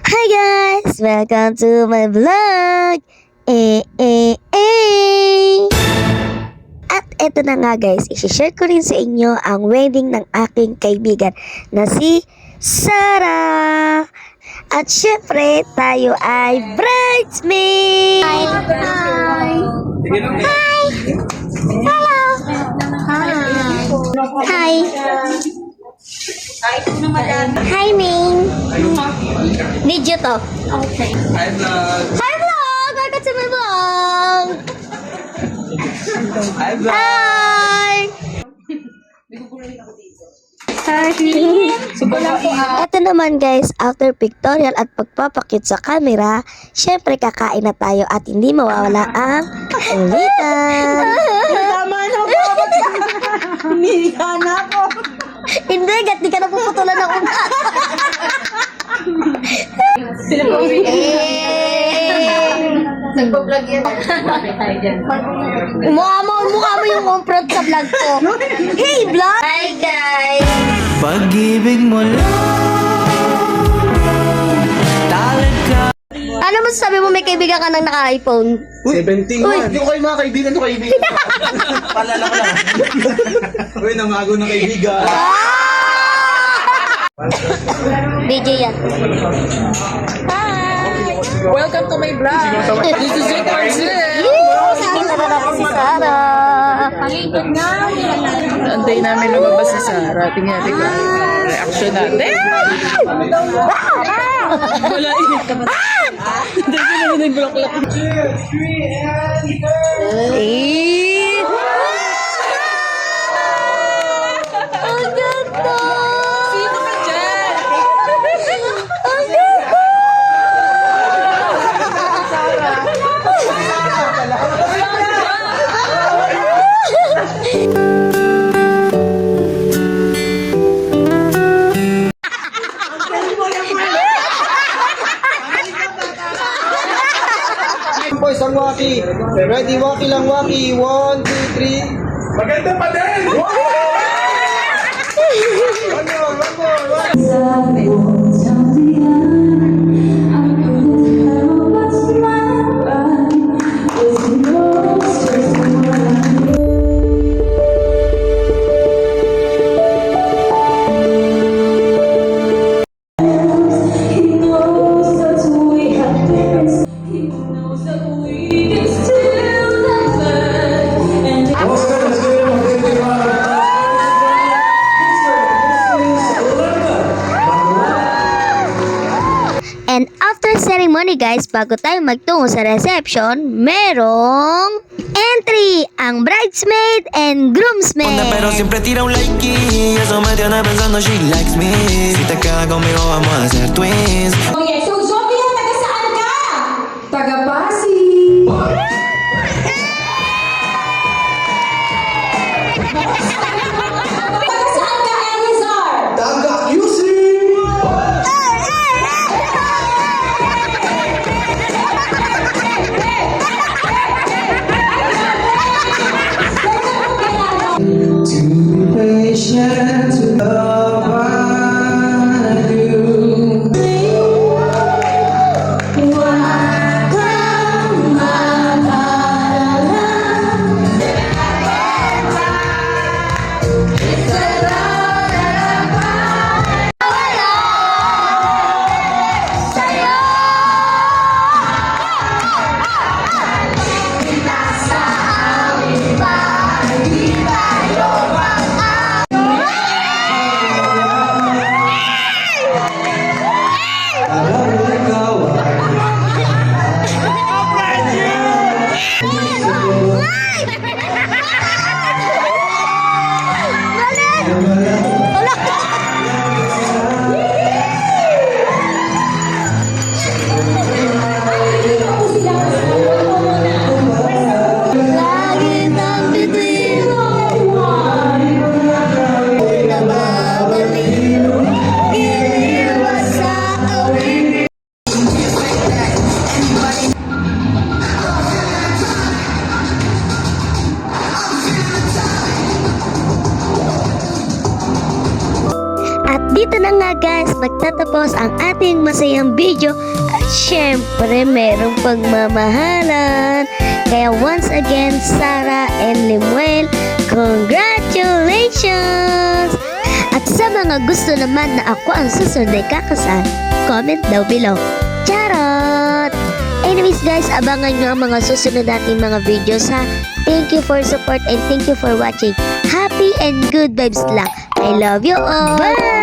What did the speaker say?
Hi guys! Welcome to my vlog! At eto na nga guys, isi-share ko rin sa inyo ang wedding ng aking kaibigan na si Sarah! At syempre, tayo ay bridesmaid! Hi! Hi! Hi! Hello! Hi! Hi, Ming! Video to. Okay. Hi, vlog! Hi, vlog! Welcome to my vlog! Hi, vlog! Hi! Ito naman guys, after pictorial at pagpapakit sa camera, syempre kakain na tayo at hindi mawawala ang ulitan. Tama na po. Humihiga na ako. Hindi, di ka na puputulan ng ugat. Sila po Nagpa-vlog yan. Mukha mo yung umprod sa vlog ko. Hey, vlog! Hi, guys! Pag-ibig mo lang talaga. Ano mo sabi mo may kaibigan ka nang naka-iPhone? 17 man. Hindi ko kayo mga kaibigan, ito kaibigan. Paalala ko lang. Uy, namago ng kaibigan. DJ yan. Welcome to my vlog. This is it, Tarzan. Nakita na natin si Sarah. Antay namin lumabas si Sarah. Tingnan natin kung reaction natin. Wala init ka ba? Hindi ko naman nag-block. Ang ganda! Sino ka dyan? Ang ganda! Boys, ang waki. Ready, waki lang, waki. 1, 2, 3. Maganda pa din! One more. And after ceremony guys, bago tayo magtungo sa reception, merong entry ang bridesmaid and groomsmaid. Pero siempre tira un like y eso me tiene pensando she likes me. Si te quedas conmigo vamos a hacer twins. Okay, so Sophia, taga saan ka? Taga Pasig. Taga saan ka, Elizar? Taga QC! Patient to love I do. nagtatapos ang ating masayang video at syempre merong pagmamahalan. Kaya once again, Sarah and Limuel, congratulations! At sa mga gusto naman na ako ang susunod ay kakasal, comment daw below. Charot! Anyways guys, abangan nyo ang mga susunod nating mga videos ha. Thank you for support and thank you for watching. Happy and good vibes lang. I love you all. Bye!